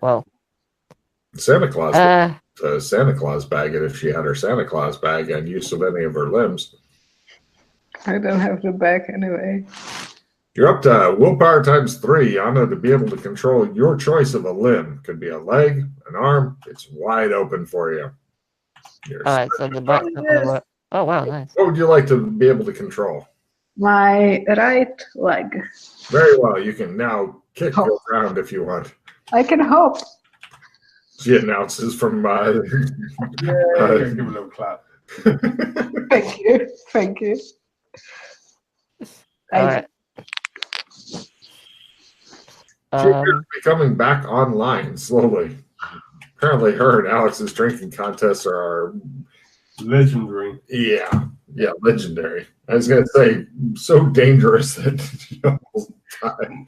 Well, Santa Claus Santa Claus bag it if she had her Santa Claus bag and use of any of her limbs. I don't have the bag anyway. You're up to willpower times 3, Anna, to be able to control your choice of a limb. Could be a leg, an arm. It's wide open for you. All right, so the bike's not gonna work. Oh wow, nice. What would you like to be able to control? My right leg. Very well. You can now kick the ground if you want. I can hope. She announces from. Give a little clap. Thank you. Thank you. All right. She appears to be coming back online slowly. Apparently, her and Alex's drinking contests are legendary. Yeah, legendary. I was gonna say so dangerous that she almost died.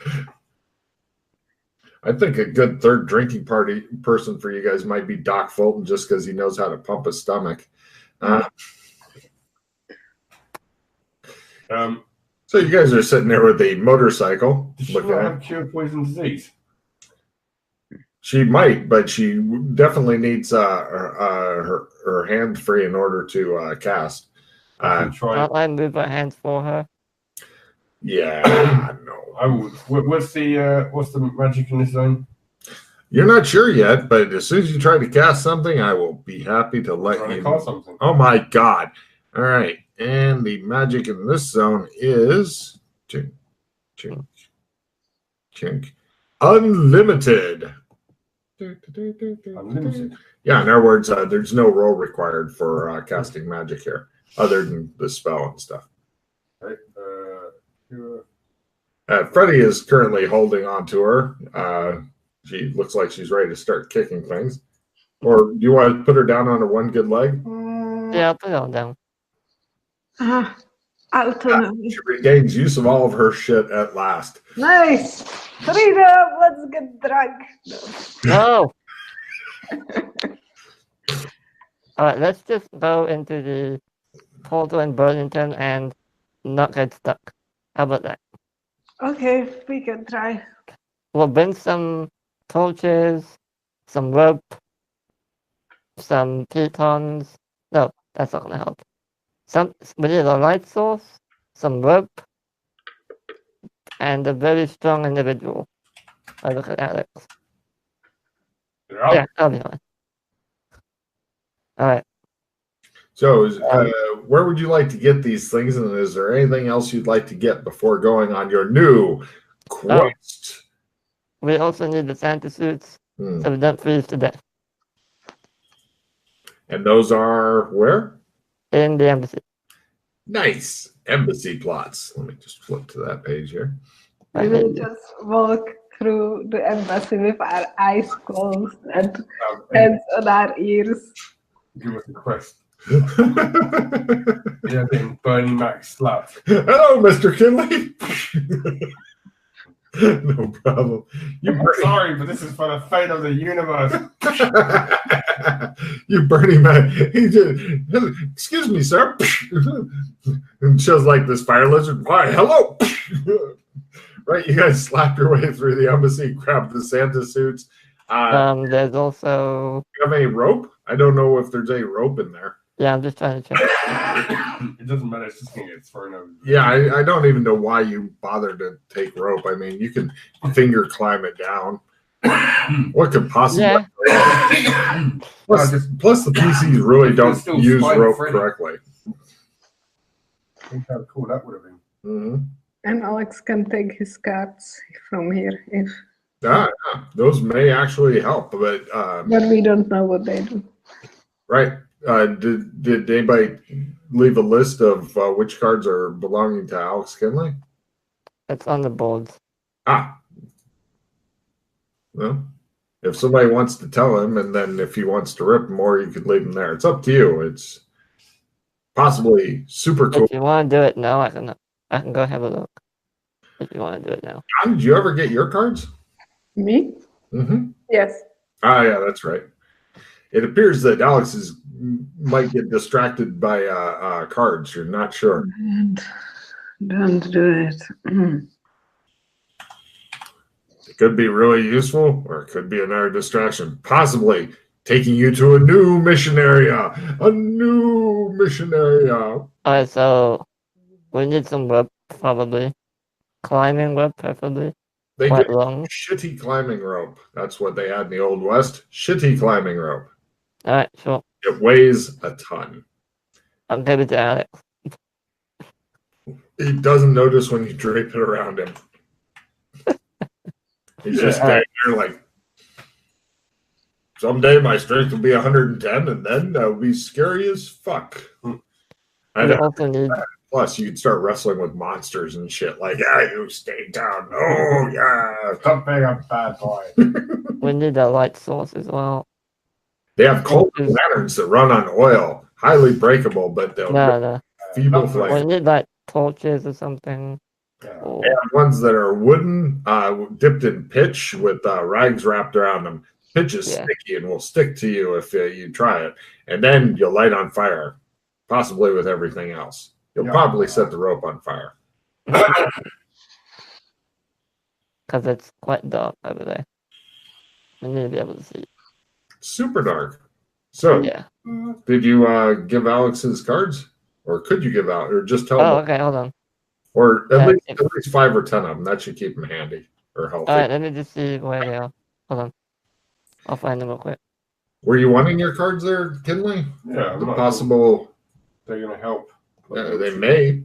I think a good third drinking party person for you guys might be Doc Fulton, just because he knows how to pump a stomach. So you guys are sitting there with a motorcycle. Does she not have cure poison disease? She might, but she definitely needs her hand free in order to cast. Can't I move her hands for her? Yeah, no. I would. What's the magic in this zone? You're not sure yet, but as soon as you try to cast something, I will be happy to let you call something. Oh my god. All right. And the magic in this zone is chink, chink, chink. Unlimited. Unlimited. Yeah, in other words, there's no roll required for casting magic here, other than the spell and stuff. Right. Freddie is currently holding on to her. She looks like she's ready to start kicking things. Or do you want to put her down on her one good leg? Yeah, I'll put her down. Autonomy. She regains use of all of her shit at last. Nice. Freedom. Let's get drunk. No. All right, let's just go into the portal in Burlington and not get stuck. How about that? Okay, we can try. We'll bring some torches, some rope, some pitons. No, that's not gonna help. We need a light source, some rope, and a very strong individual. I look at Alex. Yeah, I'll be fine. All right. So, where would you like to get these things, and is there anything else you'd like to get before going on your new quest? We also need the Santa suits, so we don't freeze to death. And those are where? In the embassy. Nice. Embassy plots. Let me just flip to that page here. We will just walk through the embassy with our eyes closed and hands on our ears. Give us a quest. Yeah, then Bernie Mac slapped. Hello, Mr. Kinley. No problem. I'm sorry, but this is for the fate of the universe. You Bernie Mac. He just, excuse me, sir. And shows like this fire lizard. Why, hello. Right, you guys slapped your way through the embassy, grabbed the Santa suits. There's also. You have any rope? I don't know if there's any rope in there. Yeah, I'm just trying to check. It doesn't matter. It's just going to get thrown over. Yeah, I don't even know why you bothered to take rope. I mean, you can finger climb it down. What could possibly? Yeah. Plus the PCs really don't use rope correctly. Think how cool that would have been. Mm-hmm. And Alex can take his cards from here if. Those may actually help, but we don't know what they do. Right. Did anybody leave a list of which cards are belonging to Alex Kinley? It's on the boards. Well, if somebody wants to tell him, and then if he wants to rip more, you could leave them there. It's up to you. It's possibly super cool. If you want to do it now, I can go have a look. If you want to do it now. John, did you ever get your cards? Me? Mm-hmm. Yes. Yeah, that's right. It appears that Alex might get distracted by cards. You're not sure. Don't do it. Could be really useful, or it could be another distraction. Possibly taking you to a new mission area. A new mission area. Alright, so we need some rope, probably. Climbing rope, preferably. They Quite do long. shitty climbing rope. That's what they had in the Old West. Shitty climbing rope. Alright, sure. It weighs a ton. I'll give it to Alex. He doesn't notice when you drape it around him. He's just standing there like, someday my strength will be 110, and then that would be scary as fuck. We also need... Plus, you could start wrestling with monsters and shit. Like, yeah, you stay down. Oh, yeah. Stop being a bad boy. We need a light source as well. They have cold lanterns that run on oil. Highly breakable, but they'll No. feeble We flame. need like torches or something. Yeah. Or... They have ones that are wooden, dipped in pitch with rags wrapped around them. Pitch is sticky and will stick to you if you try it. And then you'll light on fire, possibly with everything else. You'll probably set the rope on fire. Because it's quite dark over there. We need to be able to see. Super dark. So, did you give Alex his cards? Or could you give out, or just tell him? Okay, hold on. Or at least 5 or 10 of them. That should keep him handy or healthy. Alright, let me just see where they are. Hold on. I'll find them real quick. Were you wanting your cards there, Kinley? Yeah. The possible... They're going to help. They may.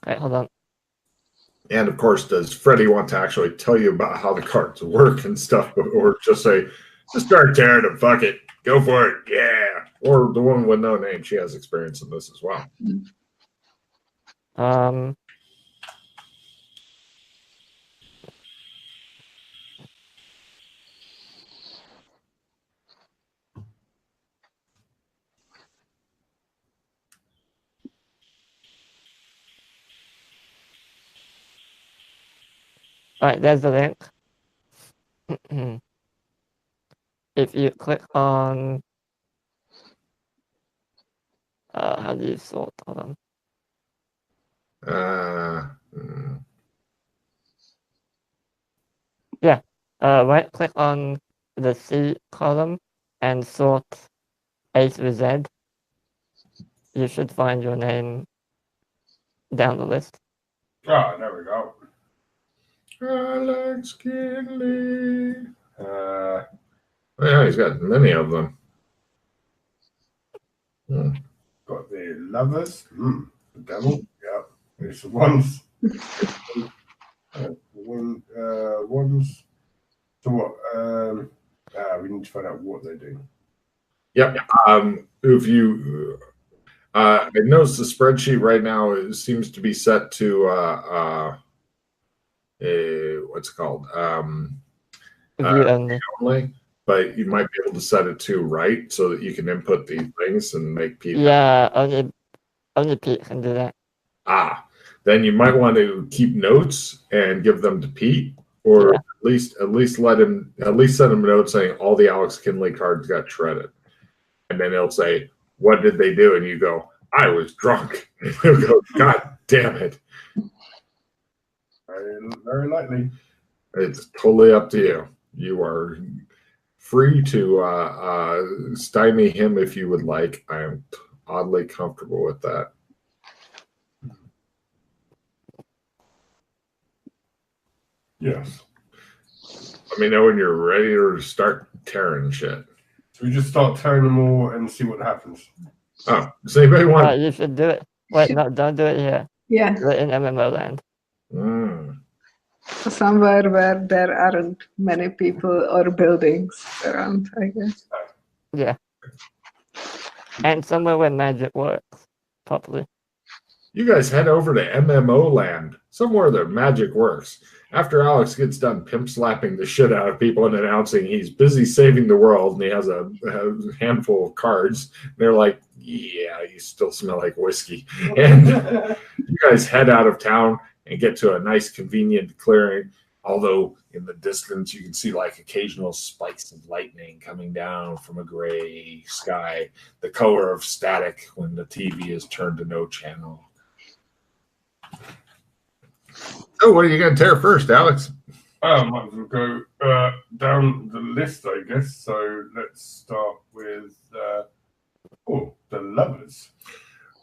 Alright, hold on. And of course, does Freddie want to actually tell you about how the cards work and stuff, or just say, just start tearing them, fuck it, go for it, yeah. Or the woman with no name, she has experience in this as well. Alright, there's the link. If you click on... how do you sort? Hold on. Yeah. Right click on the C column and sort A through Z. You should find your name down the list. Oh, there we go. Alex Kinley. Yeah, he's got many of them. Got the lovers. The devil. Yeah. There's the ones. Ones. So what? We need to find out what they do. Yep. If you, I noticed the spreadsheet right now seems to be set to what's it called? View only. But you might be able to set it to right so that you can input these things and make Pete. Yeah, only Pete can do that. Then you might want to keep notes and give them to Pete, or at least send him a note saying all the Alex Kinley cards got shredded, and then he'll say, "What did they do?" And you go, "I was drunk." And he'll go, "God damn it!" Very likely. It's totally up to you. You are free to stymie him if you would like. I am oddly comfortable with that. Yes. Let me know when you're ready to start tearing shit. So we just start tearing them all and see what happens. Oh, does anybody want? You should do it. Wait, no, don't do it here. Yeah. Do it in MMO land. Somewhere where there aren't many people or buildings around, I guess. Yeah. And somewhere where magic works properly. You guys head over to MMO land, somewhere that magic works. After Alex gets done pimp slapping the shit out of people and announcing he's busy saving the world and he has a handful of cards, they're like, yeah, you still smell like whiskey. And you guys head out of town and get to a nice convenient clearing. Although in the distance you can see like occasional spikes of lightning coming down from a gray sky, the color of static when the TV is turned to no channel. Oh, what are you going to tear first, Alex? Might as well go down the list, I guess. So let's start with the levers.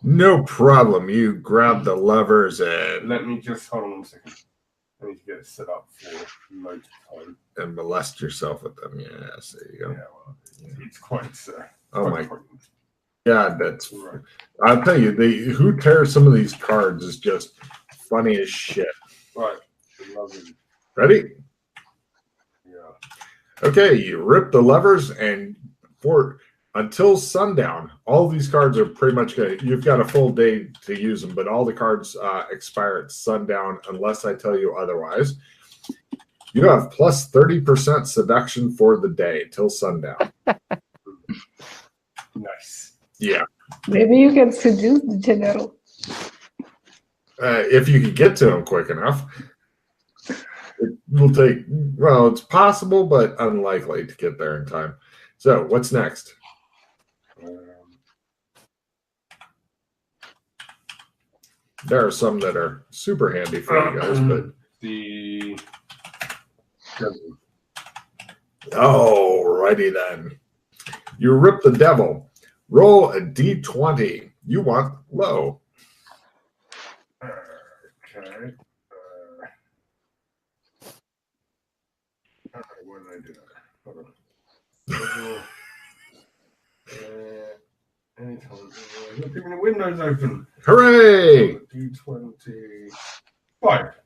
No problem. You grab the levers and Let me just hold on 1 second. I need to get it set up for loads of time. and molest yourself with them. Yes, there you go. Yeah, well, it's quite. Oh quite my important. God, that's. Right. I'll tell you, who tears some of these cards is just funny as shit. Right. Love it. Ready? Yeah. Okay, you rip the levers, and until sundown, all these cards are pretty much good. You've got a full day to use them, but all the cards expire at sundown unless I tell you otherwise. You have plus 30% seduction for the day till sundown. Nice. Yeah. Maybe you can seduce the general. If you could get to him quick enough. It will take, well, it's possible, but unlikely to get there in time. So, what's next? There are some that are super handy for you guys, but alrighty then. You rip the devil. Roll a d20. You want low. Okay. Why did I do that? Hold on. Anytime. Look, the window's open. Hooray! D20. 5.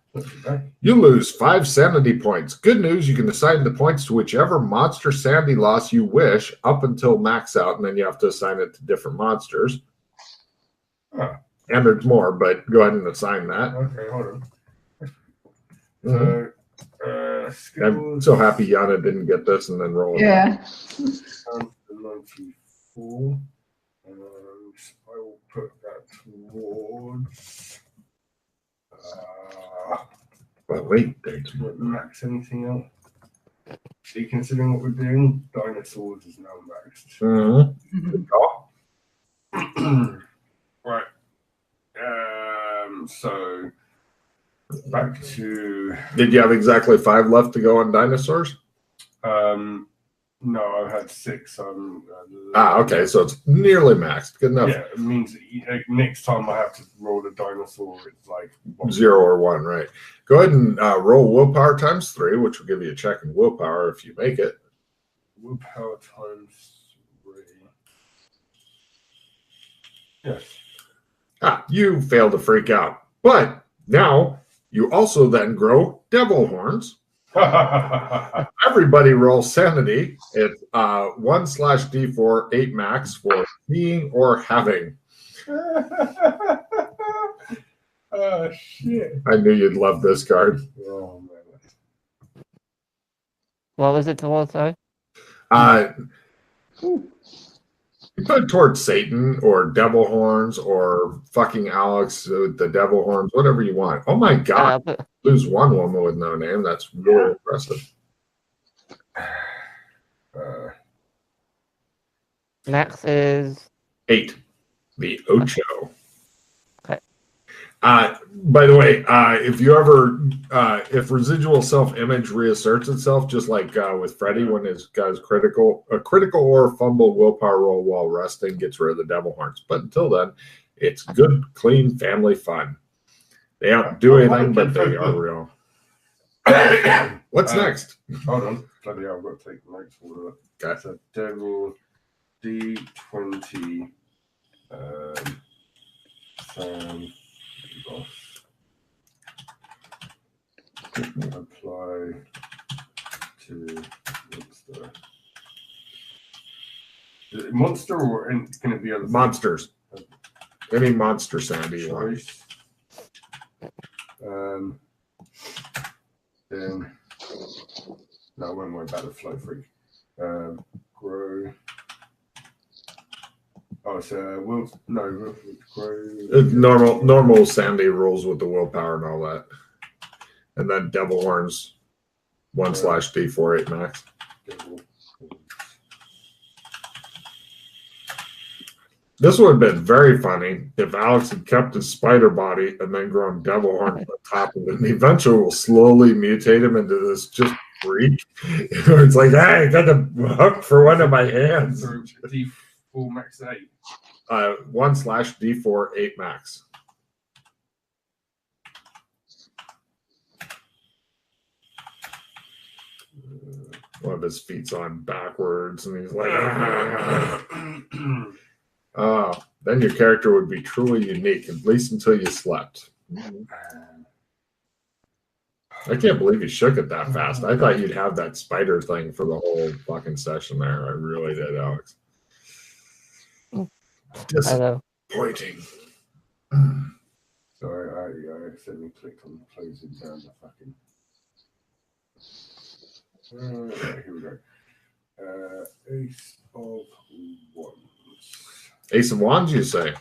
You lose 5 sanity points. Good news, you can assign the points to whichever monster sanity loss you wish up until max out, and then you have to assign it to different monsters. Oh. And there's more, but go ahead and assign that. Okay, hold on. Mhm. So, I'm so happy Yana didn't get this and then roll it. Yeah. 94. And I will put that towards. But wait, there's more. Max anything else? See, considering what we're doing, dinosaurs is now maxed. Mm-hmm. Good call. Right. So back to. Did you have exactly 5 left to go on dinosaurs? No, I've had 6. Okay, so it's nearly maxed. Good enough. Yeah, it means next time I have to roll a dinosaur, it's like 0 or 1, right? Go ahead and roll willpower times 3, which will give you a check in willpower if you make it. Willpower times 3. Yes. You fail to freak out. But now you also then grow devil horns. Everybody rolls sanity. It's 1/D4, 8 max for being or having. Oh, shit. I knew you'd love this card. Oh, man. What was it towards, sorry? You put it towards Satan or devil horns or fucking Alex with the devil horns, whatever you want. Oh my God. Lose one woman with no name. That's really impressive. Max is 8. The Ocho. Okay. By the way, if you ever, if residual self-image reasserts itself, just like with Freddy, when his guy's critical or fumble willpower roll while resting gets rid of the devil horns. But until then, it's good, clean family fun. They don't do anything, but they are real. What's next? Hold on. Bloody hell, I've got to take notes for that. Okay. So devil D20 apply to monster. Is it monster or can it be other monsters? Any monster sandy you want. Then no, I won't worry about the flow freak. Grow. Oh, so we'll grow. Normal sandy rolls with the willpower and all that, and then devil horns 1/D4 8 max. This would have been very funny if Alex had kept his spider body and then grown devil horns on top of it. And eventually will slowly mutate him into this just freak. It's like, hey, I got a hook for one of my hands. D4 max 8. 1/D4 8 max. One of his feet's on backwards, and he's like, then your character would be truly unique, at least until you slept. I can't believe you shook it that fast. I thought you'd have that spider thing for the whole fucking session there. I really did, Alex. Disappointing. Sorry, I accidentally clicked on closing down the fucking. Here we go. Ace of Wands. Ace of Wands, you say?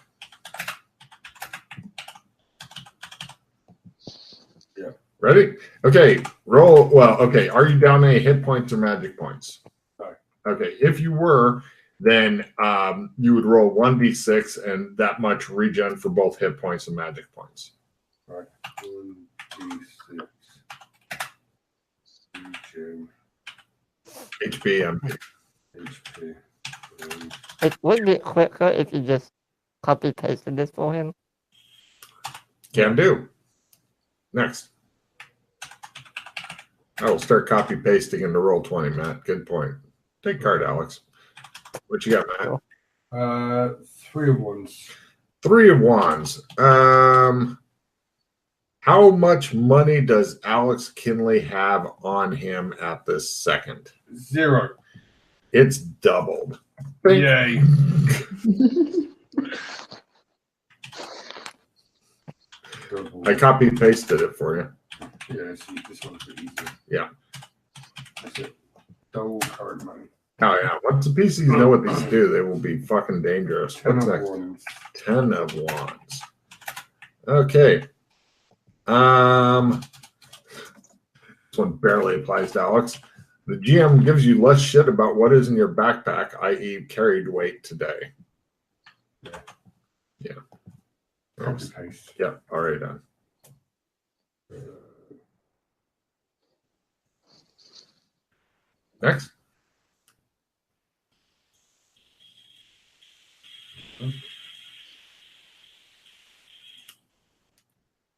Yeah. Ready? Okay, roll. Well, okay. Are you down any hit points or magic points? No. Okay, if you were, then you would roll 1d6 and that much regen for both hit points and magic points. All right. 1d6. Regen. HP, HP. It would be quicker if you just copy pasted this for him. Can do. Next. I will start copy pasting into Roll20, Matt. Good point. Take card, Alex. What you got, Matt? 3 of Wands. 3 of Wands. How much money does Alex Kinley have on him at this second? 0. It's doubled. Yay. I copy pasted it for you. Yeah, see, this one's pretty easy. Yeah. That's it. Double card money. Oh, yeah. Once the PCs know what these do, they will be fucking dangerous. 10 What's of next? Wands. 10 of Wands. Okay. This one barely applies to Alex. The GM gives you less shit about what is in your backpack, i.e. carried weight today. Yeah. Copy paste. Yeah, already done. Next.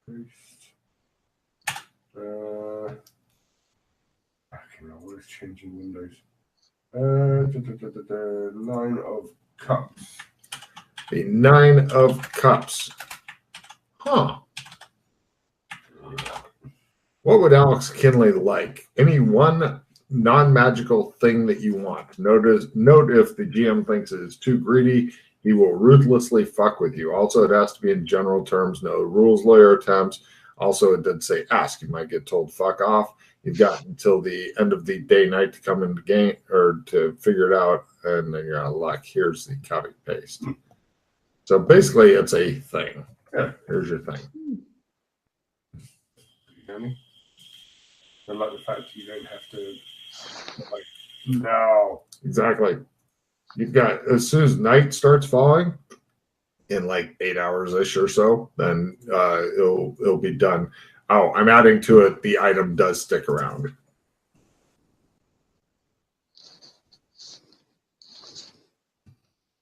Paste. Okay, now what is changing windows? 9 of Cups. The 9 of Cups. Huh. What would Alex Kinley like? Any one non-magical thing that you want. Note if the GM thinks it is too greedy, he will ruthlessly fuck with you. Also, it has to be in general terms, no rules lawyer attempts. Also, it did say ask. You might get told fuck off. You've got until the end of the day-night to come in the game or to figure it out, and then you're out of luck. Here's the copy paste. So basically, it's a thing. Yeah. Here's your thing. You hear me? I like the fact you don't have to, like, no. Exactly. You've got, as soon as night starts falling, in like 8 hours-ish or so, then it'll be done. Oh, I'm adding to it, the item does stick around.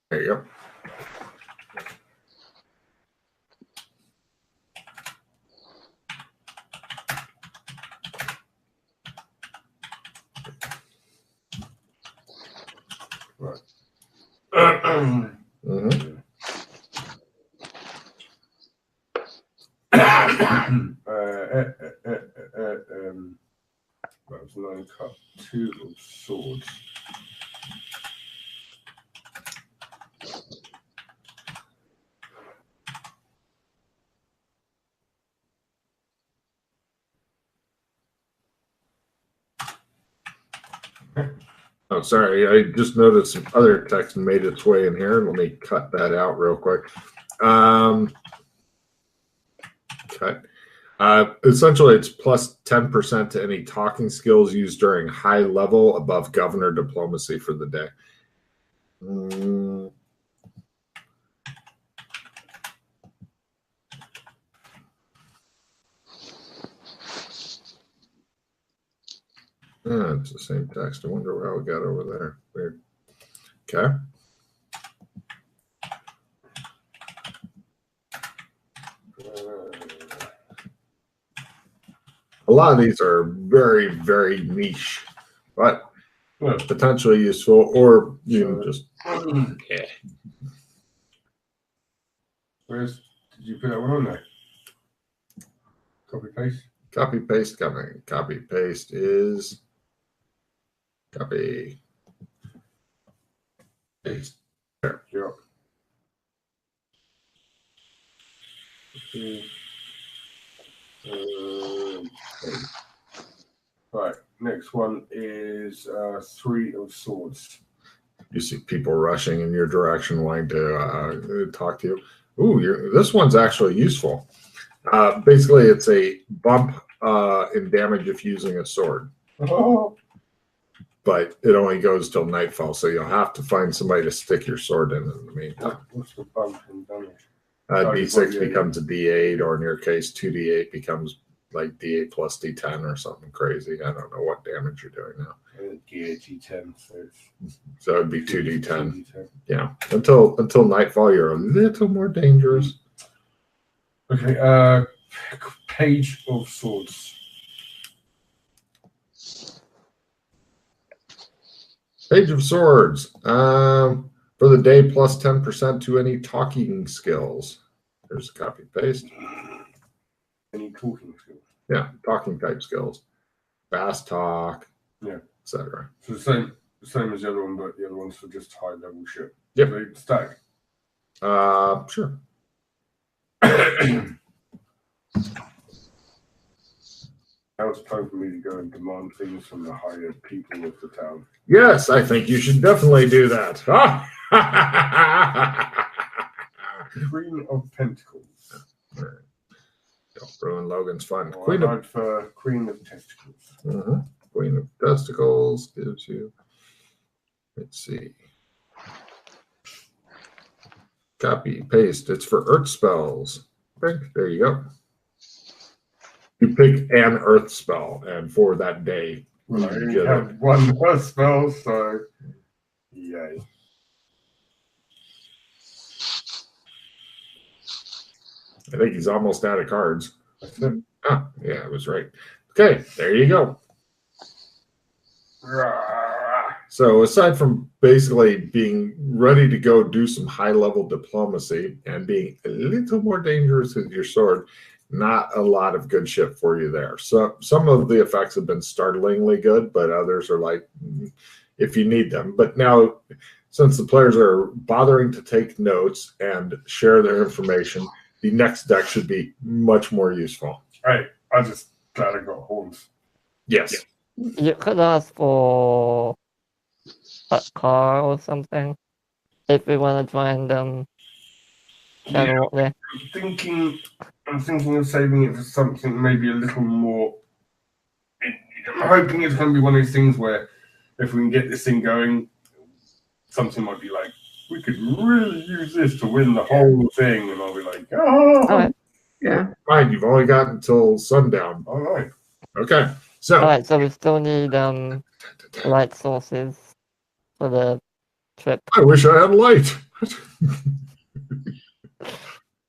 There you go. Right. Mm-hmm. That was 9 cup, 2 of swords. Oh, sorry. I just noticed some other text made its way in here. Let me cut that out real quick. Cut. Essentially, it's plus 10% to any talking skills used during high level above governor diplomacy for the day. Yeah, it's the same text. I wonder how it got over there. Weird. Okay. A lot of these are very, very niche, but potentially useful, or you can just yeah. Did you put that one on there? Copy paste. Copy paste coming. Copy paste is copy paste. There. Yep. Okay. Right. Next one is 3 of Swords. You see people rushing in your direction, wanting to talk to you. Ooh, this one's actually useful. Basically, it's a bump in damage if using a sword. Oh. But it only goes till nightfall, so you'll have to find somebody to stick your sword in the meantime. What's the bump in damage? D6 becomes a D8, or in your case, 2D8 becomes like D8 plus D10 or something crazy. I don't know what damage you're doing now. D10, so it'd be 2D10. Yeah, until nightfall, you're a little more dangerous. Okay, Page of Swords. Page of Swords. For the day, plus 10% to any talking skills. There's a copy paste. Any talking skills? Yeah, talking type skills. Fast talk. Yeah. Etc. So the same as the other one, but the other one's for just high level shit. Yep. So they stack. Sure. Now it's time for me to go and demand things from the higher people of the town. Yes, I think you should definitely do that. Queen of Pentacles. Don't ruin Logan's fun. Oh, Queen of Queen of Testicles. Queen of Testicles gives you. Let's see. Copy paste. It's for Earth spells. Okay, there you go. You pick an Earth spell, and for that day, well, I only have one Earth spell, so yay. I think he's almost out of cards. Ah, yeah, I was right. Okay, there you go. So aside from basically being ready to go do some high-level diplomacy and being a little more dangerous with your sword, not a lot of good shit for you there. So some of the effects have been startlingly good, but others are like, if you need them. But now, since the players are bothering to take notes and share their information, the next deck should be much more useful. Right. I just glad I got horns. Yes. You could ask for a car or something if we want to join them. I'm thinking of saving it for something maybe a little more. I'm hoping it's going to be one of those things where if we can get this thing going, something might be like, we could really use this to win the whole thing, and I'll be like, oh. All right. Yeah. Fine, you've only got until sundown. All right. Okay. So All right, so we still need light sources for the trip. I wish I had light.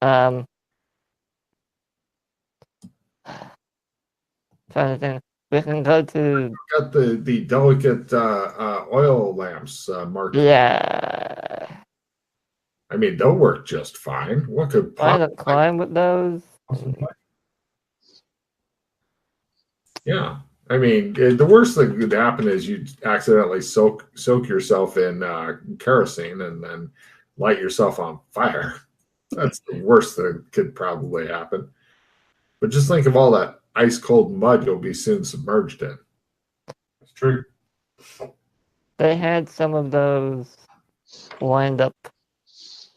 Trying to think. We can go to Got the delicate oil lamps marked. yeah. I mean, they'll work just fine. What could Try to climb with those. Yeah. I mean, the worst that could happen is you accidentally soak yourself in kerosene and then light yourself on fire. That's the worst that could probably happen. But just think of all that ice cold mud you'll be soon submerged in. That's true. They had some of those wind up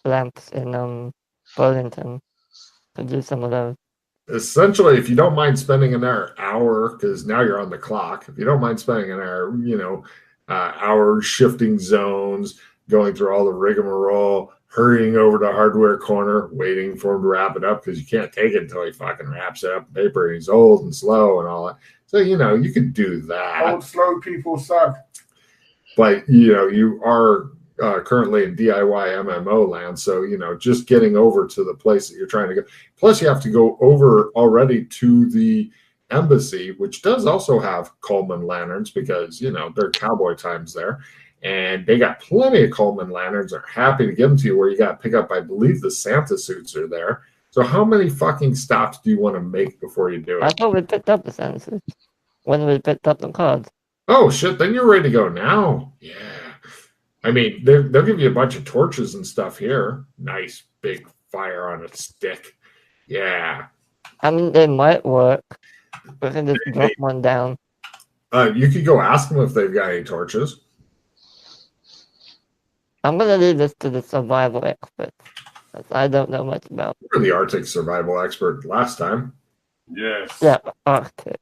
lamps in Burlington. Could use some of those. Essentially, if you don't mind spending an hour, because now you're on the clock, if you don't mind spending an hour, hour shifting zones, going through all the rigmarole, hurrying over to hardware corner, waiting for him to wrap it up because you can't take it until he fucking wraps it up in paper. He's old and slow and all that. So, you could do that. Old, slow people suck. But, you are currently in DIY MMO land. So, just getting over to the place that you're trying to go. Plus, you have to go over already to the embassy, which does also have Coleman lanterns because, they're cowboy times there. And they got plenty of Coleman lanterns. They're happy to give them to you where you got to pick up, I believe, the Santa suits are there. So how many fucking stops do you want to make before you do it? I thought we picked up the Santa suits when we picked up the cards. Oh, shit. Then you're ready to go now. Yeah. I mean, they'll give you a bunch of torches and stuff here. Nice big fire on a stick. Yeah. I mean, they might work. We can just drop one down. You could go ask them if they've got any torches. I'm going to leave this to the survival experts. I don't know much about. You were the Arctic survival expert last time. Yes. Yeah, Arctic.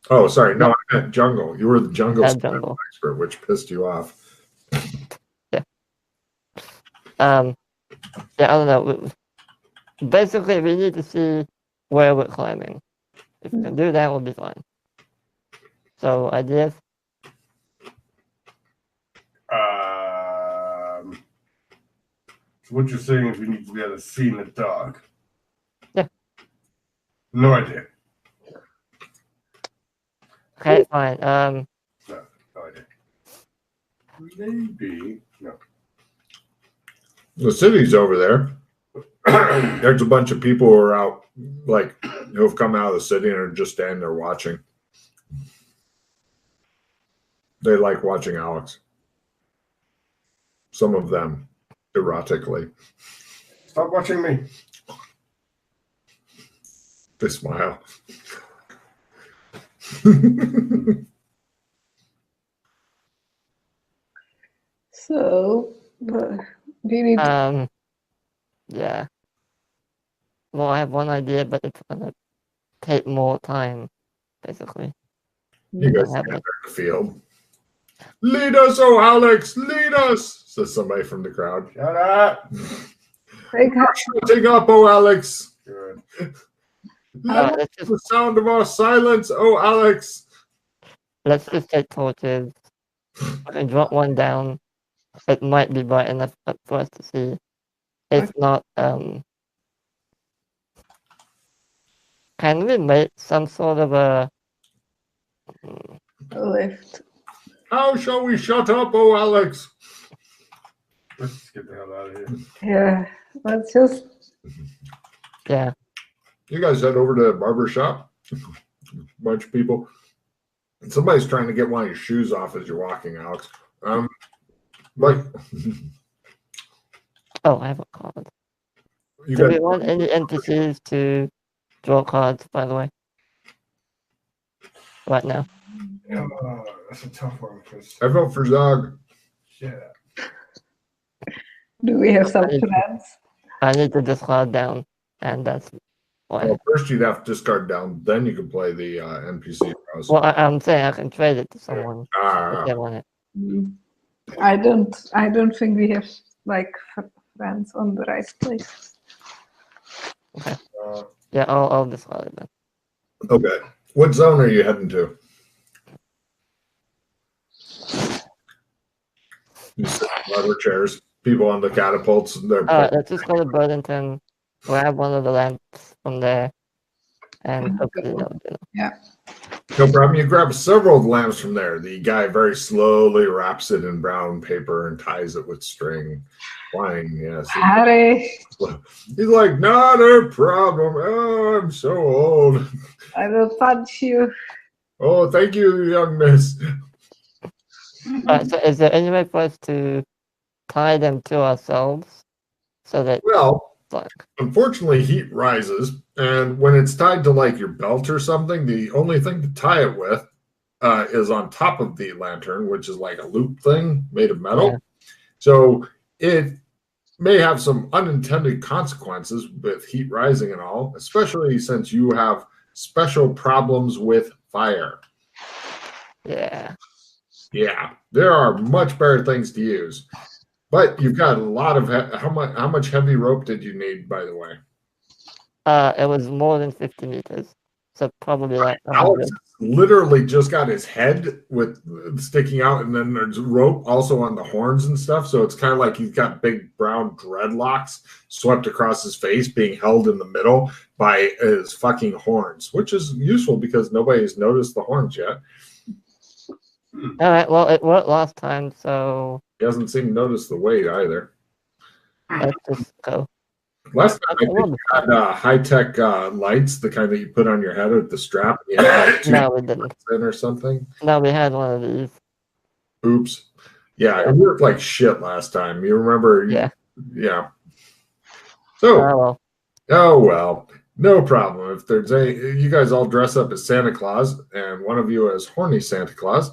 Oh, sorry. No, I meant jungle. You were the jungle Jungle expert, which pissed you off. Yeah. I don't know. Basically, we need to see where we're climbing. If we can do that, we'll be fine. So, ideas? So what you're saying is we need to be able to see in the dark. Yeah. No idea. Okay, fine. No idea. Maybe. No. The city's over there. There's a bunch of people who are out, who have come out of the city and are just standing there watching. They like watching Alex. Some of them, erotically. Stop watching me. They smile. So, do you need Yeah. Well, I have one idea, but it's gonna take more time, basically. You guys I have stand there in it. the field. Lead us, oh Alex, lead us, says somebody from the crowd. Shut up. Shutting up, oh Alex. Good. Let the sound of our silence, oh Alex. Let's just take torches. I can drop one down. It might be bright enough for us to see. If not, can we make some sort of a lift? How shall we shut up, oh Alex? Let's get the hell out of here. Yeah, let's just. Yeah. You guys head over to the barber shop. Bunch of people. Somebody's trying to get one of your shoes off as you're walking, Alex. But Oh, I have a card. you Do guys, we want any NPCs to draw cards, by the way? Right now. That's a tough one, Chris. I vote for Zog. Yeah. Do we have some plans? I need to discard down, and that's why. Well, first you'd have to discard down, then you can play the NPC browser. Well, I'm saying I can trade it to someone if they want it. I don't think we have friends on the right place. Okay. Yeah, I'll discard it then. Okay. What zone are you heading to? You sit in rubber chairs, people on the catapults. Let's just go to Burlington, grab one of the lamps from there, and hopefully Yeah. No problem. You grab several of the lamps from there. The guy very slowly wraps it in brown paper and ties it with string. Fine, yes. Harry, He's like, not a problem. Oh, I'm so old. I will punch you. Oh, thank you, young miss. So is there any way for us to tie them to ourselves so that Well, unfortunately, heat rises, and when it's tied to your belt or something, the only thing to tie it with is on top of the lantern, which is like a loop thing made of metal. Yeah. So it may have some unintended consequences with heat rising and all, especially since you have special problems with fire. Yeah. Yeah, there are much better things to use. But you've got a lot of how much heavy rope did you need, by the way? It was more than 50 meters, so probably like Alex 100. literally just got his head with sticking out, and then there's rope also on the horns and stuff. So it's kind of like he's got big brown dreadlocks swept across his face, being held in the middle by his fucking horns, which is useful because nobody's noticed the horns yet. All right, well, it worked last time, so He hasn't seemed to notice the weight either. let's just go. Last time I think you had high-tech lights, the kind that you put on your head with the strap. And you had like, No, we didn't. in or something. No, we had one of these. Oops. Yeah, it worked like shit last time. You remember? Yeah. Yeah. So, well. oh well, no problem. If there's you guys all dress up as Santa Claus, and one of you as horny Santa Claus,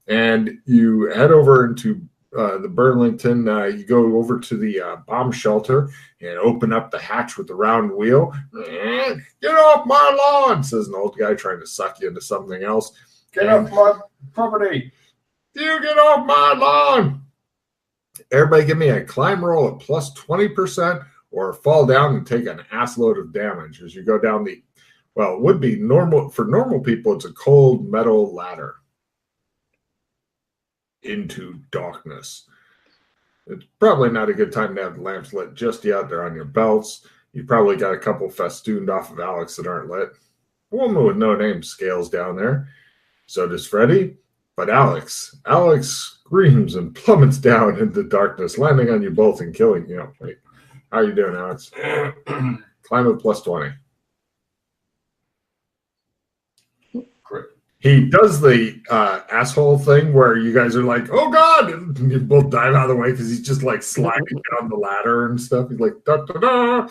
and you head over into the Burlington, you go over to the bomb shelter and open up the hatch with the round wheel. Get off my lawn, says an old guy trying to suck you into something else. Get off my property. You get off my lawn. Everybody give me a climb roll at plus 20% or fall down and take an ass load of damage as you go down the, well, it would be normal. For normal people, it's a cold metal ladder into darkness. It's probably not a good time to have the lamps lit just yet. They're on your belts. You probably got a couple festooned off of Alex that aren't lit. A woman with no name scales down there. So does Freddy. But Alex screams and plummets down into darkness, landing on you both and killing you. Wait, how are you doing, Alex? Climb at plus 20. Great. He does the asshole thing where you guys are like, oh God, and you both dive out of the way because he's just like sliding down the ladder and stuff. He's like, da, da, da.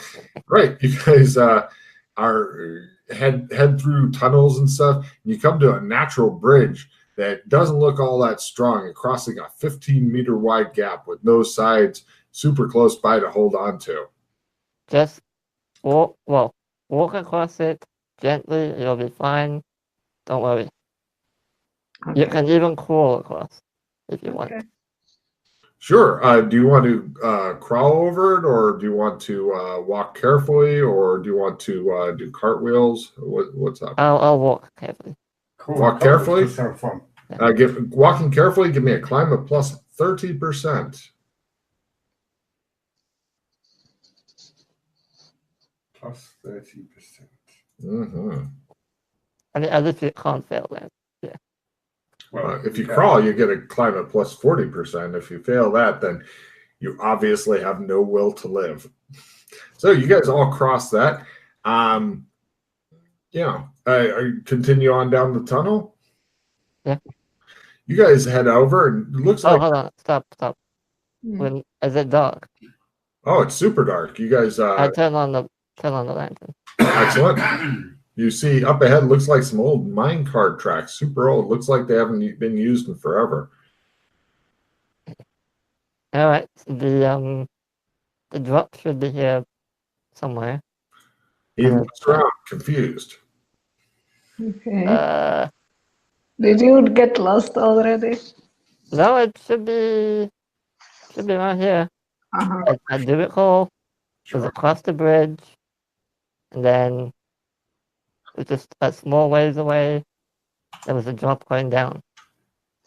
Right. You guys are head through tunnels and stuff. And you come to a natural bridge that doesn't look all that strong and crossing a 15-meter wide gap with no sides super close by to hold on to. Just walk across it gently. It'll be fine. Don't worry. Okay. You can even crawl across if you want. Okay. Sure. Do you want to crawl over it, or do you want to walk carefully, or do you want to do cartwheels? What's up? I'll walk carefully. Cool. Walk carefully? That sounds fun. Walking carefully, give me a climb of plus 30%. Plus 30%. Mm-hmm. I mean, as if you can't fail that. Yeah. Well, If you crawl, you get a climb at plus 40%. If you fail that, then you obviously have no will to live. So you guys all cross that. Continue on down the tunnel. Yeah. You guys head over, and it looks like. Hold on. Stop. Mm. Is it dark? Oh, it's super dark. You guys. I turn on the lantern. Excellent. You see up ahead, looks like some old mine cart tracks, super old. Looks like they haven't been used in forever. All right. The drop should be here somewhere. He looks around, confused. Okay. Did you get lost already? No, it should be right here. Uh-huh. I do recall it was across the bridge, and then it was just a small ways away. There was a drop going down.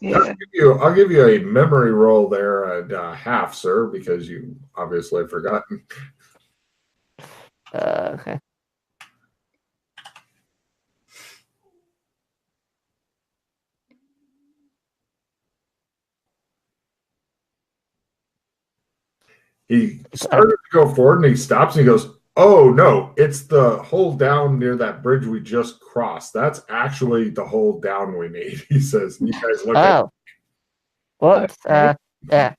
Yeah. I'll give you a memory roll there at half, sir, because you obviously have forgotten. Okay. He started to go forward, and he stops, and he goes, oh, no, it's the hole down near that bridge we just crossed. That's actually the hole down we need, he says. You guys look at Whoops. Okay. Yeah.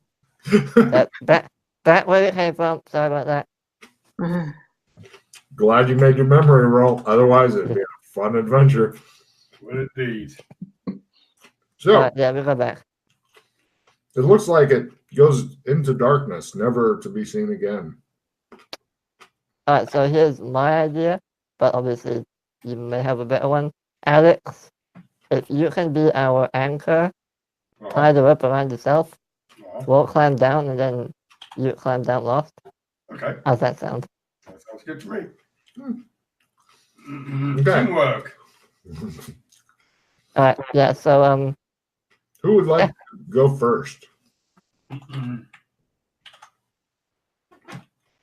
That where it came from. Sorry about that. Uh-huh. Glad you made your memory roll. Otherwise, it'd be a fun adventure. What indeed. So, Yeah, we go back. it looks like it goes into darkness, never to be seen again. All right, so here's my idea, but obviously you may have a better one. Alex, if you can be our anchor, tie the rope around yourself, we'll climb down and then you climb down last. Okay, How's that sound? that sounds good to me. Okay. Teamwork. Alright, yeah, so Who would like to go first?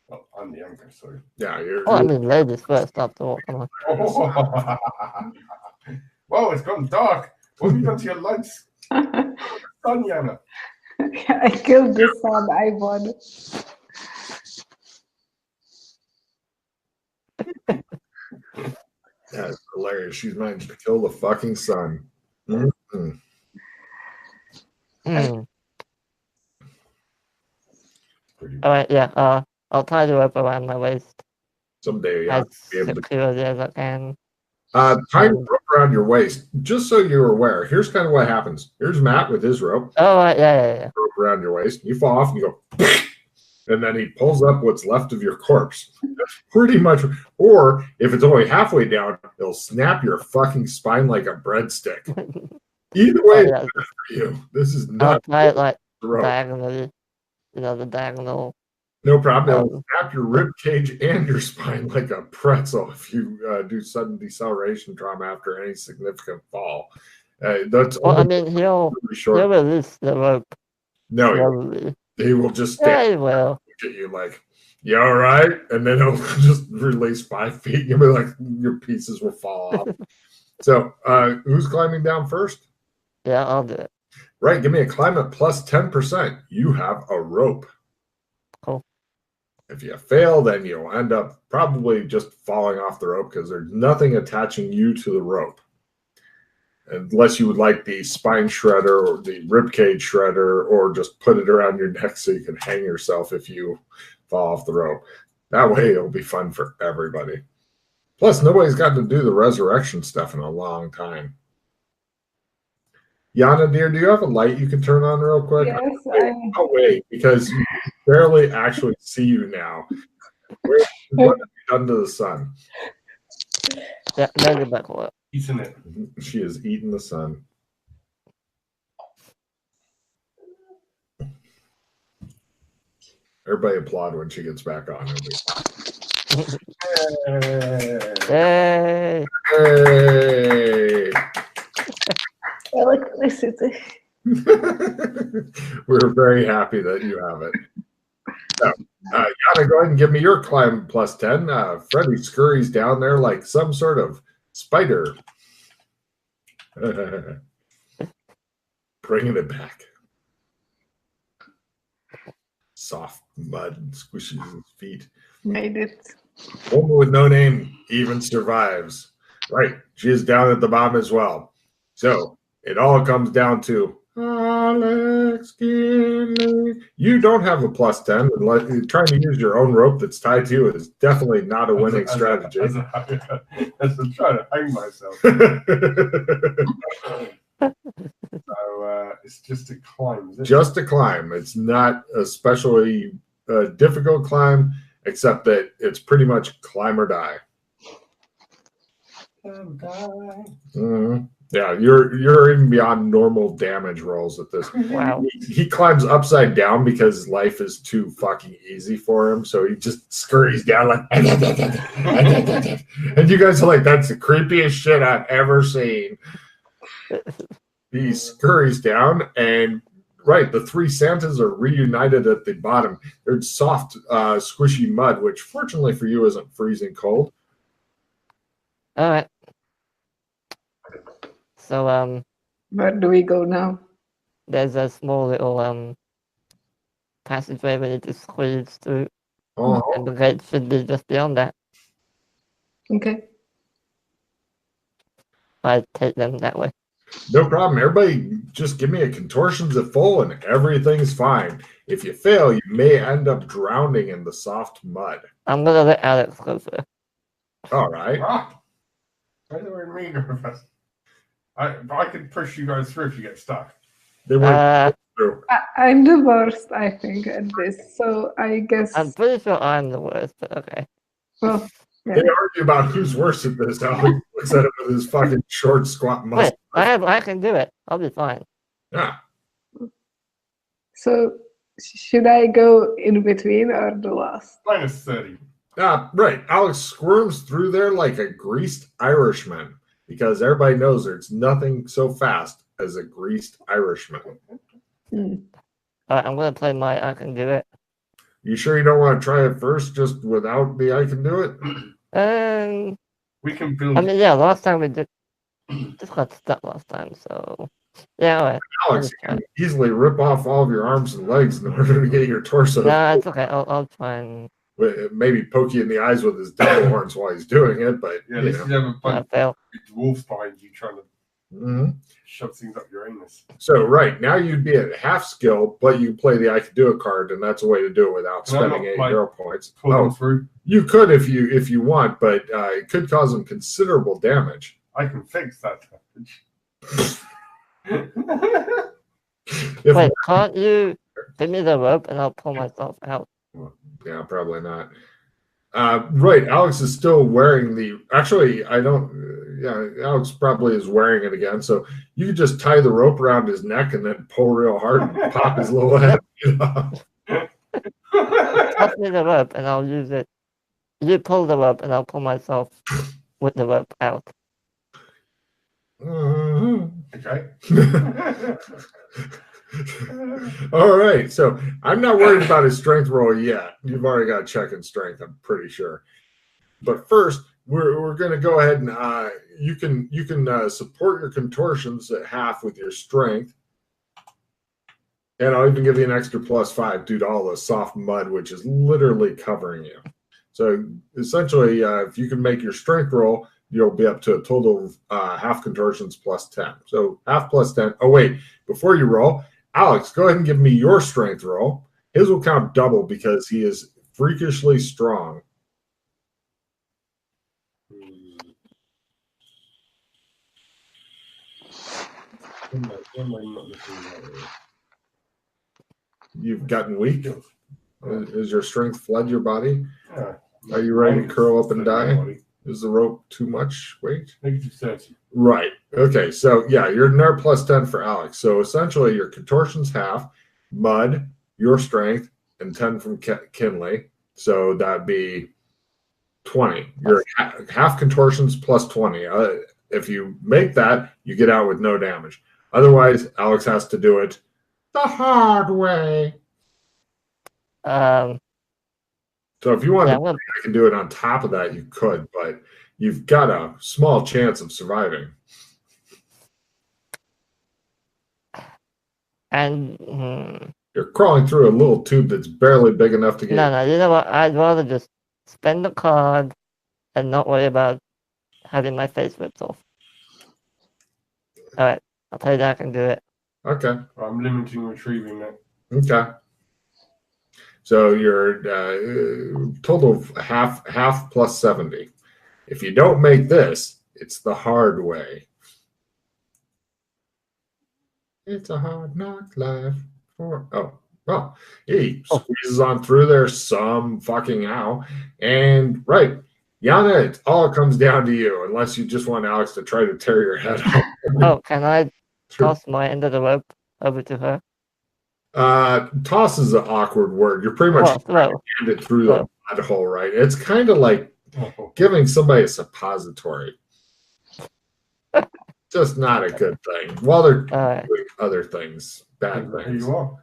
Well, I'm the younger, so. Yeah, you're. I mean ladies first after all, come on. Whoa, it's gone dark. What have you done to your lights? Sun, Yana. I killed the sun. I won. That's hilarious. She's managed to kill the fucking sun. Mm-hmm. Alright, yeah, I'll tie the rope around my waist Someday, as be able to securely as I can. tie your rope around your waist. Just so you're aware, here's kind of what happens. Here's Matt with his rope. Oh, right, yeah. Rope around your waist. You fall off and you go, and then he pulls up what's left of your corpse. That's pretty much. Or if it's only halfway down, he'll snap your fucking spine like a breadstick. Either way, it's better for you. This is I'll not tie it like rope. diagonally, the diagonal. No problem. It'll snap your rib cage and your spine like a pretzel if you do sudden deceleration trauma after any significant fall. That's Well, I only mean, he'll really short. release the rope No, slowly. he will just Yeah, stand he will. look at you like, you all right? And then he'll just release 5 feet. You'll be like, your pieces will fall off. So, who's climbing down first? Yeah, I'll do it. Right, give me a climb at plus 10%. You have a rope. Cool. If you fail, then you'll end up probably just falling off the rope because there's nothing attaching you to the rope. Unless you would like the spine shredder or the ribcage shredder, or just put it around your neck so you can hang yourself if you fall off the rope. That way it'll be fun for everybody. Plus, nobody's gotten to do the resurrection stuff in a long time. Yana, dear, do you have a light you can turn on real quick? Yes, I'll wait, because you barely actually see you now. What have you done to the sun? Yeah, maybe back will work. Eating it. She is eating the sun. Everybody applaud when she gets back on. Yay! Hey! electricity. We're very happy that you have it. So, Yana, go ahead and give me your climb plus 10. Freddie scurries down there like some sort of spider. Bringing it back. Soft mud squishes his feet. Made it. Woman with no name even survives. Right. She is down at the bottom as well. So it all comes down to Alex Kinley. You don't have a plus 10. Trying to use your own rope that's tied to you is definitely not a winning strategy. As I'm trying to hang myself. So it's just a climb, is it? Just a climb. It's not a especially difficult climb, except that it's pretty much climb or die. Mm-hmm. Yeah, you're even beyond normal damage rolls at this. Wow. He climbs upside down because life is too fucking easy for him, so he just scurries down like, and you guys are like, that's the creepiest shit I've ever seen. He scurries down, and right, the three Santas are reunited at the bottom. There's soft, squishy mud, which fortunately for you isn't freezing cold. All right. So Where do we go now? there's a small little passageway we need to squeeze through, and the gate should be just beyond that. Okay. I take them that way. No problem. Everybody just give me a contortions at full and everything's fine. If you fail, you may end up drowning in the soft mud. I'm gonna let Alex go first. All right. By the way, me, Professor. I could push you guys through if you get stuck. They went through. I'm the worst, I think, at this. So I guess. I'm pretty sure I'm the worst, but okay. Well, yeah. They argue about who's worse at this. Alex looks at him with his fucking short, squat muscle. Wait, I can do it. I'll be fine. Yeah. So should I go in between or the last? -30. Right. Alex squirms through there like a greased Irishman because everybody knows there's nothing so fast as a greased Irishman. I'm gonna play my I can do it. You sure you don't want to try it first, just without the I can do it? We can build. I mean, yeah. Last time we did just got stuck last time, so yeah. All right. Alex, you can easily rip off all of your arms and legs in order to get your torso. Nah, it's okay. I'll try and maybe poke you in the eyes with his devil horns while he's doing it, but yeah, this is have a bunch fail. of dwarfs behind you trying to shove things up your anus. So right now you'd be at half skill, but you play the I can do it card, and that's a way to do it without spending 8 hero points. Through. You could if you want, but it could cause them considerable damage. I can fix that damage. Wait, can't you give me the rope and I'll pull myself out? Yeah, probably not. Right, Alex is still wearing the. Actually, I don't. Yeah, Alex probably is wearing it again. So you could just tie the rope around his neck and then pull real hard and pop his little head. Toss me the rope and I'll use it. You pull the rope and I'll pull myself with the rope out. Okay. All right. So I'm not worried about his strength roll yet. You've already got a check in strength, I'm pretty sure. But first, we're going to go ahead and you can support your contortions at half with your strength. And I'll even give you an extra +5 due to all the soft mud, which is literally covering you. So essentially, if you can make your strength roll, you'll be up to a total of half contortions +10. So half +10. Oh, wait. Before you roll, Alex, go ahead and give me your strength roll. His will count double because he is freakishly strong. You've gotten weak? Has your strength fled your body? Yeah. Are you ready to curl up and die? Is the rope too much weight? -30. Right. Okay. So, yeah, you're near +10 for Alex. So, essentially, your contortions half, mud, your strength, and 10 from Kinley. So, that'd be 20. You're half contortions +20. If you make that, you get out with no damage. Otherwise, Alex has to do it the hard way. So if you want I can do it on top of that, you could, but you've got a small chance of surviving. And you're crawling through a little tube that's barely big enough to get. No, you know what? I'd rather just spend the card and not worry about having my face ripped off. All right, I'll tell you that I can do it. Okay. I'm limiting retrieving that. Okay. So you're total of half +70. If you don't make this, it's the hard way. It's a hard knock life. He squeezes on through there some fucking how. And right, Yana, it all comes down to you, unless you just want Alex to try to tear your head off. Oh, can I toss my end of the rope over to her? Toss is an awkward word. You're pretty much hand it through the mud hole, right? It's kind of like giving somebody a suppository. Just not a good thing. While they're doing other things, bad things. You are.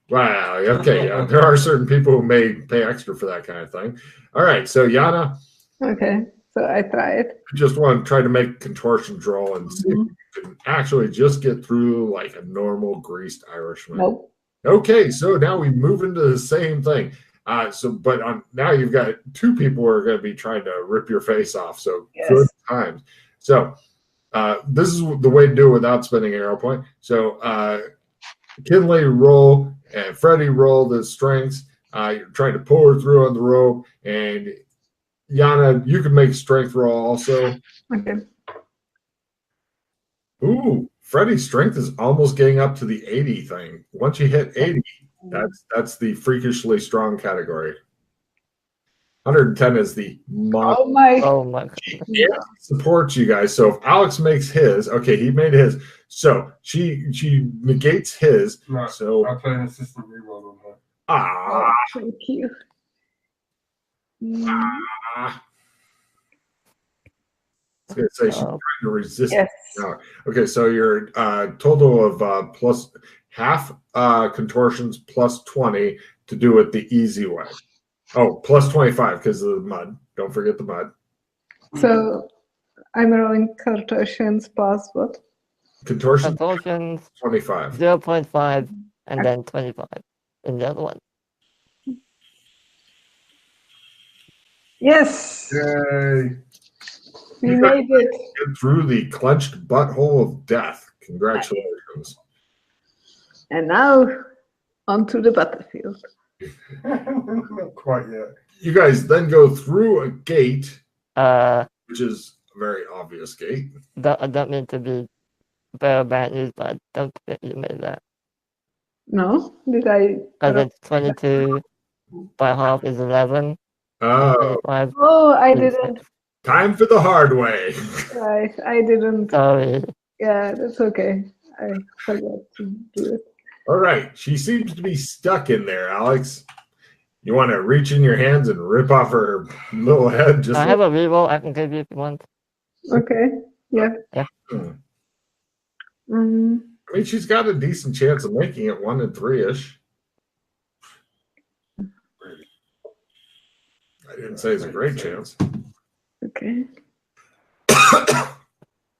Wow. Okay. There are certain people who may pay extra for that kind of thing. All right. So Yana. Okay. So I tried. Just want to try to make contortions roll and see if you can actually just get through like a normal greased Irishman. Nope. Okay, so now we move into the same thing. Now you've got two people who are going to be trying to rip your face off. So good times. So this is the way to do it without spending an arrow point. So Kinley roll and Freddie roll the strengths. You're trying to pull her through on the rope, and Yana, you can make a strength roll also. Okay. Ooh, Freddie's strength is almost getting up to the 80 thing. Once you hit 80, that's the freakishly strong category. 110 is the Oh my God. He supports you guys. So if Alex makes his, okay, he made his. So she negates his. No, So I play an assistant reroll on her. Oh, thank you. Mm, I was gonna say she's Oh. trying to resist. yes. No. Okay, so your total of plus half contortions plus 20 to do it the easy way. Oh, plus 25 because of the mud. Don't forget the mud. So I'm rolling contortions plus what? Contortion Contortions 25. 0.5 and then 25 in the other one. Yes, Yay! we made it. Get through the clenched butthole of death. Congratulations. And now onto the battlefield. Not quite yet. You guys then go through a gate, Uh, which is a very obvious gate. I don't mean to be very bad news, but I don't think you made that. No? Did I? Because it's 22 by half is 11. Oh, 25 Oh, I is didn't. 6. time for the hard way. Right, I didn't. Sorry. Yeah, that's okay. I forgot to do it. All right. She seems to be stuck in there, Alex. You want to reach in your hands and rip off her little head? Just I have a reroll I can give you if you want. Okay. Yeah. Yeah. Um, I mean, she's got a decent chance of making it 1 in 3-ish. I didn't say it's a great chance. okay.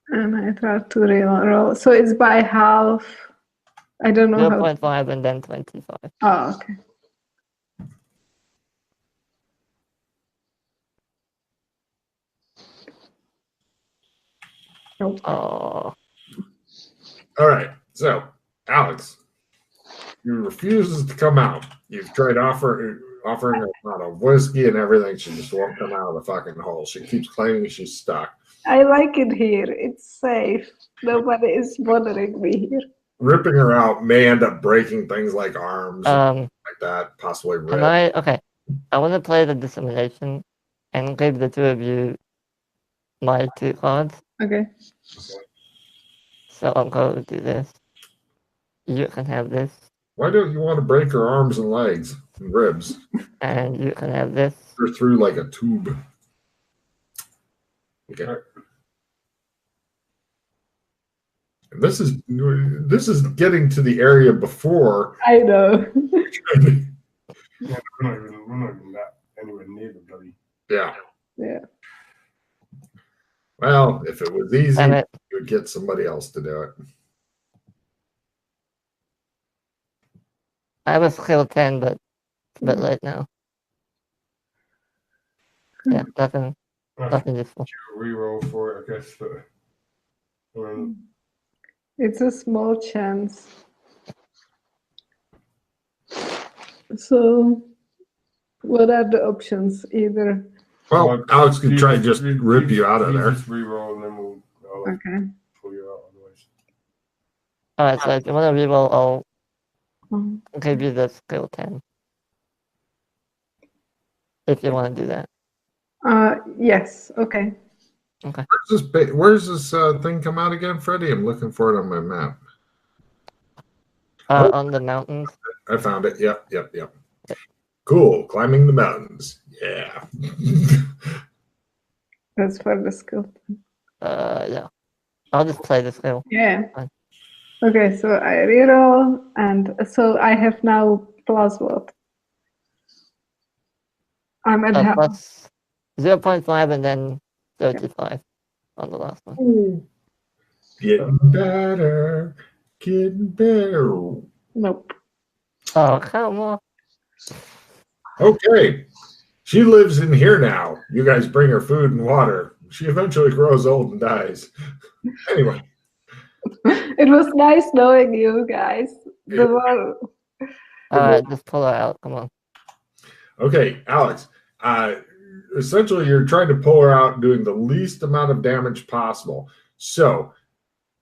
And I try to roll. So it's by half. I don't know how. 0.5 and then 25. Oh, okay. Nope. Oh, All right. So, Alex, you refuses to come out. You've tried offering her a lot of whiskey and everything. She just won't come out of the fucking hole. She keeps claiming she's stuck. I like it here. It's safe. Nobody is bothering me here. Ripping her out may end up breaking things like arms like that, possibly ribs. okay. I want to play the dissemination and give the two of you my 2 cards. Okay. So I'm going to do this. You can have this, Why don't you want to break her arms and legs and ribs? and you can have this. Her through like a tube. Okay. And this is getting to the area before. I know. Yeah, we're not even that anywhere near the bloody. Yeah. Yeah. Well, if it was easy, Damn it. you would get somebody else to do it. I have a skill 10, but it's a bit late now. Yeah, nothing useful. Reroll for it, I guess. But It's a small chance. So, what are the options? Either. Well, Alex could try and just rip you out of there. Just reroll and then I'll Okay. pull you out otherwise. Alright, so if you want to reroll, I'll Mhm. give you the skill 10. If you want to do that. Yes. Okay. Where's this thing come out again, Freddie? I'm looking for it on my map. On the mountains. I found it. Yep. Cool. Climbing the mountains. Yeah. That's for the skill. Yeah. I'll just play the skill. Yeah. Fine. Okay, so I reroll, and so I have now plus what? I'm at half. Plus 0.5 and then 35 on the last one. Getting better. Getting better. Nope. Oh, come on. Okay. She lives in here now. You guys bring her food and water. She eventually grows old and dies. Anyway. It was nice knowing you guys. The more... Alright, just pull her out. Come on. Okay, Alex. Essentially, you're trying to pull her out, doing the least amount of damage possible. So.